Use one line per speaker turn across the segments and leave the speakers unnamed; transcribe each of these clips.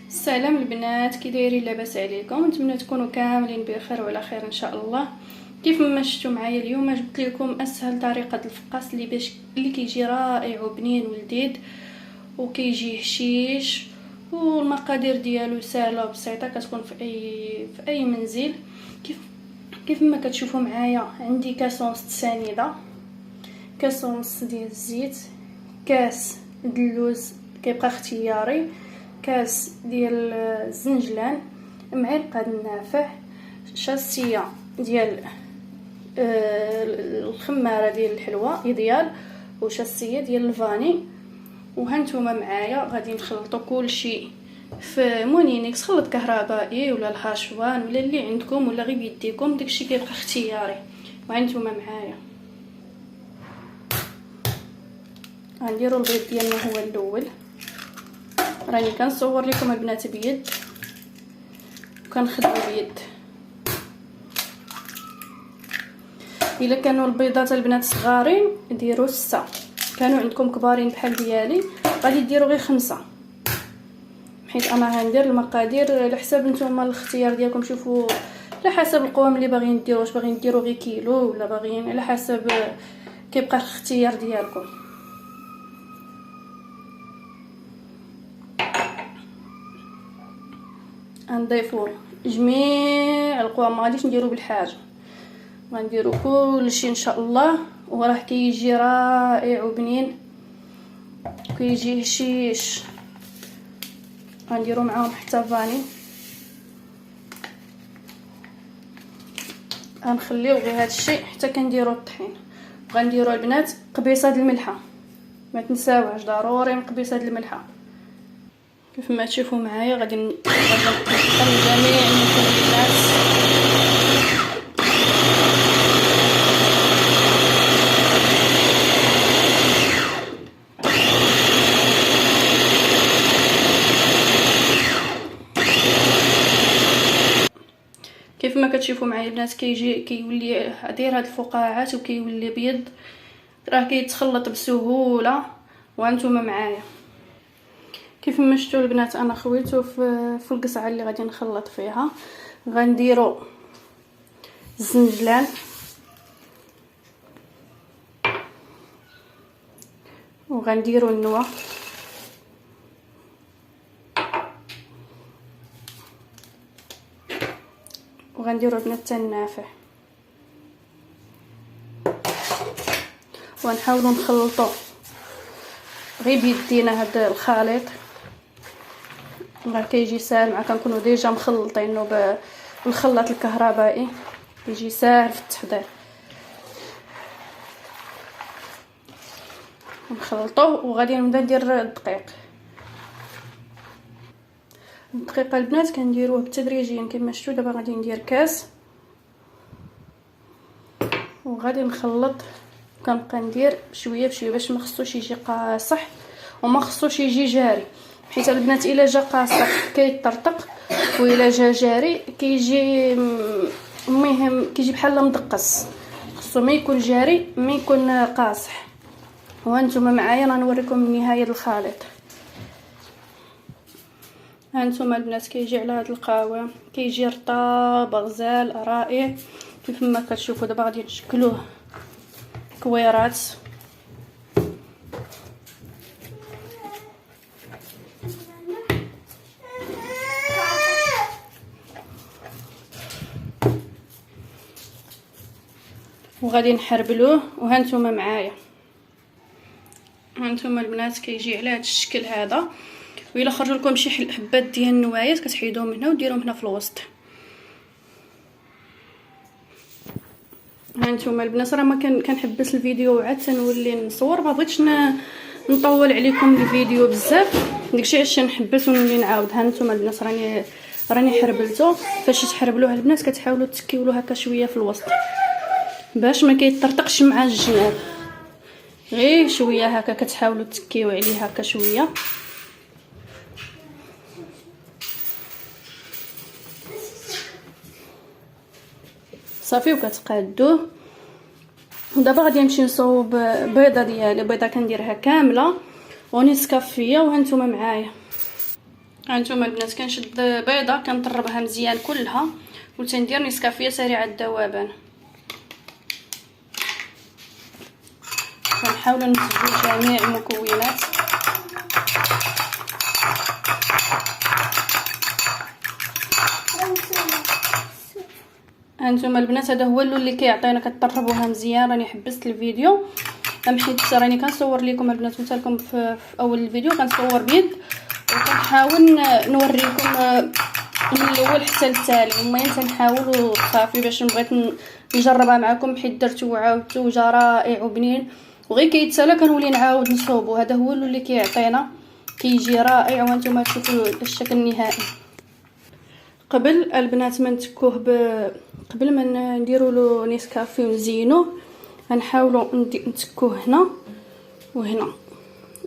السلام البنات، كي دايرين؟ لاباس عليكم؟ نتمنى تكونوا كاملين بخير وعلى خير ان شاء الله. كيف ما شفتوا معايا اليوم جبت لكم اسهل طريقه الفقاس اللي كيجي رائع وبنين ولذيذ وكيجي هشيش، والمقادير ديالو سهله وبسيطه، كتكون في اي منزل. كيف ما كتشوفوا معايا عندي كاس ونص سنيده، كاس ونص ديال الزيت، كاس اللوز كيبقى اختياري، كاس ديال الزنجلان، معلقه النافع، شاسيه ديال الخماره ديال الحلوى ايديال، وشاسيه ديال الفاني. وهانتوما معايا غادي نخلطوا كلشي في مونينيكس، خلط كهربائي ولا الهاشوان ولا اللي عندكم ولا غير بيديكم، داكشي كيبقى اختياري. وهانتوما معايا غنديروا البيض ديالنا هو الاول. راني كنصور لكم البنات بيد وكنخدم بيد. الا كانوا البيضات البنات صغارين ديروا 6، كانوا عندكم كبارين بحال ديالي غادي ديروا غير 5، حيت انا غندير المقادير على حساب نتوما الاختيار ديالكم. شوفوا على حسب القوام اللي باغيين ديروا، واش باغيين ديروا غير كيلو ولا باغيين، على حسب كيبقى الاختيار ديالكم. غنضيفوا جميع القوام، ما غاديش نديرو بالحاجه، غنديروا كلشي ان شاء الله، وراه كيجي رائع وبنين كيجي هشيش. غنديروا معاهم حتى فاني، غنخليو غير هذا الشيء حتى كنديروا الطحين. غنديروا البنات قبيصه الملحه، ما تنساوهاش ضروري قبيصه الملحه. كيف ما تشوفوا معايا غادي نقطع جميع المكونات. كيف ما كتشوفوا معايا البنات كيولي داير هاد الفقاعات وكيولي بيض، راه كيتخلط بسهوله. وانتم معايا كيف ما شفتوا البنات انا خويته في القصعه اللي غادي نخلط فيها. غنديروا الزنجلان وغنديروا النوى وغنديروا البنات حتى النافع، ونحاولوا نخلطوا غير بيدينا هذا الخليط. راه كيجي ساهل مع كنكونوا ديجا مخلطينه بالخلاط الكهربائي، كيجي ساهل في التحضير. نخلطوه وغادي نبدا ندير الدقيق البنات كنديروه تدريجيا كما شفتوا. دابا غادي ندير كاس وغادي نخلط، كنبقى ندير بشويه بشويه باش ما خصوش يجي قاصح وما خصوش يجي جاري، حيت البنات الا جا قاصح كيطرطق، والا جا جاري كيجي المهم كيجي بحال مدقص. خصو ما يكون جاري ما يكون قاصح. وانتم معايا غنوريكم نهايه الخليط. هانتوما البنات كيجي على هذا القوام، كيجي رطاب غزال رائع كيف ما كتشوفوا. دابا غادي نشكلوه كويرات. وغادي نحربلوه. وهانتوما معايا هانتوما البنات كيجي على هذا الشكل هذا. وإلا خرجوا لكم شي حبات ديال النوايات كتحيدوهم هنا وديروهم هنا في الوسط. هانتوما البنات راه ما كنحبس الفيديو وعاد تنولي نصور، ما بغيتش نطول عليكم الفيديو بزاف، داكشي علاش نحبس ونولي نعاود. هانتوما البنات راني حربلته. فاش تحربلوها البنات كتحاولوا تسكيولو هكا شويه في الوسط باش ما كيطرطقش مع الجناب، غير شويه هكا كتحاولوا تكيو عليه هكا شويه. صافي وكتقادوه. دابا غادي نمشي نصوب بيضه ديالي، بيضه كنديرها كامله ونسكافيه. وهانتوما معايا هانتوما البنات كنشد بيضه كنطربها مزيان كلها وتندير نسكافيه سريع الذوبان. كنحاولوا نمزجوا جميع المكونات. هانتوما البنات هذا هو اللون اللي كيعطينا كطربوها مزيان. راني حبست الفيديو حيت راني كنصور لكم البنات قلت لكم في اول الفيديو كنصور بيد وكنحاول نوريكم من الاول حتى للتالي. المهم تنحاول صافي باش بغيت نجربها معكم حيت درتو وعاودتو جا رائع وبنين وغير كيتسالى كنولي نعاود نصوبو. هذا هو اللي كيعطينا كيجي رائع وانتم تشوفوا الشكل النهائي. قبل البنات ما نتكوه قبل ما نديروا له نيسكافي ونزينوه غنحاولوا نتكوه هنا وهنا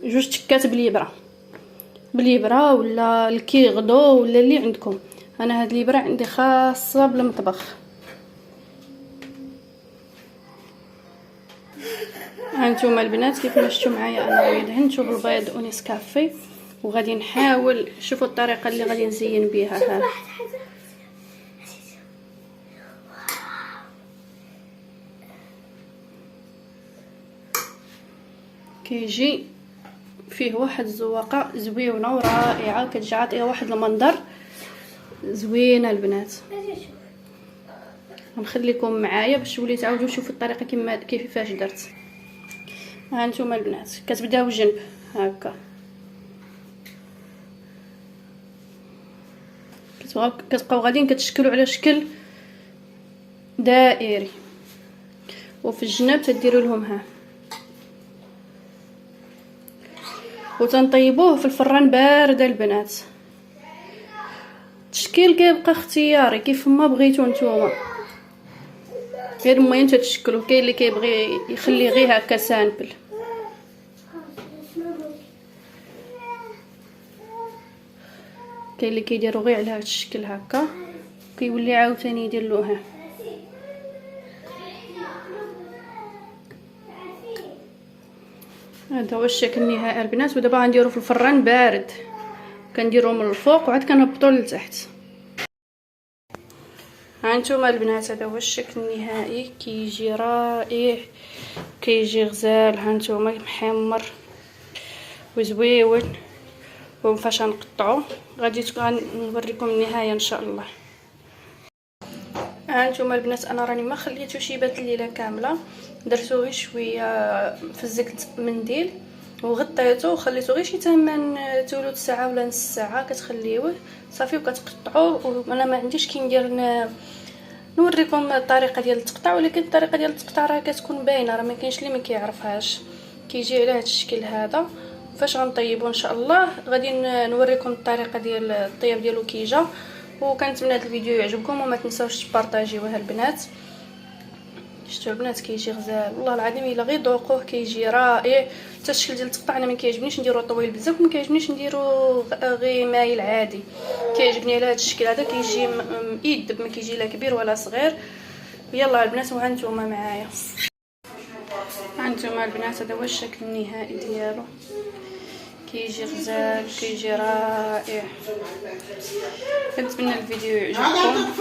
جوج تكات بالابره ولا الكيغدو ولا اللي عندكم. انا هاد الابره عندي خاصه بالمطبخ. هانتوما البنات كيف ما شفتوا معايا انا غادي دهنتو بالبيض ونيسكافي وغادي نحاول شوفوا الطريقه اللي غادي نزين بها. ها كيجي فيه واحد الزواقه زويونه ورائعه كتجي عاطيه واحد المنظر زوينه البنات. غنخليكم معايا باش توليو تعاودوا تشوفوا الطريقه كيفاش درت. ها انتم البنات كتبداو جنب هكا كتبقاو غاديين كتشكلوا على شكل دائري وفي الجناب تديروا لهم ها وتنطيبوه في الفران بارد البنات. التشكيل كيبقى اختياري كيف ما بغيتو نتوما غير المهم تتشكلوا. كاين اللي كيبغي يخليه غير هكا سامبل كاين اللي كيديروا غير على هذا الشكل هكا كيولي عاوتاني يدير له ها. هذا هو الشكل النهائي البنات. ودابا غنديرو في الفران بارد كنديرو من الفوق وعاد كنهبطو لتحت. هانتوما البنات هذا هو الشكل النهائي كيجي رائع كيجي غزال. هانتوما محمر وزويون وفاش غنقطعو غادي نوريكم النهايه ان شاء الله. هانتوما البنات انا راني ما خليتوش يبات الليله كامله درتو غير شويه في الزكت منديل وغطيته وخليته غير شي 8 ثلث ساعه ولا نص ساعه كتخليوه صافي وكتقطعوه. انا ما عنديش كي ندير نوريكم الطريقه ديال التقطاع ولكن الطريقه ديال التقطاع راه كتكون باينه راه ما كاينش اللي ما كيعرفهاش. كيجي على هذا الشكل هذا. فاش غنطيبو ان شاء الله غادي نوريكم الطريقه ديال الطياب ديالو كيجا. وكنتمنى هذا الفيديو يعجبكم وما تنساوش تبارطاجيوه البنات. شفتوا البنات كيجي غزال والله العظيم الا غير ذوقوه كيجي رائع. حتى الشكل ديال التقطاع انا ما كيعجبنيش نديرو طويل بزاف وما كيعجبنيش نديرو غير مايل عادي. كيعجبني على هذا الشكل هذا كيجي مؤدب ما كيجي لا كبير ولا صغير. يلا البنات وهانتوما معايا. هانتوما البنات هذا هو الشكل النهائي ديالو كيجي غزال كيجي رائع. كنتمنى الفيديو يعجبكم.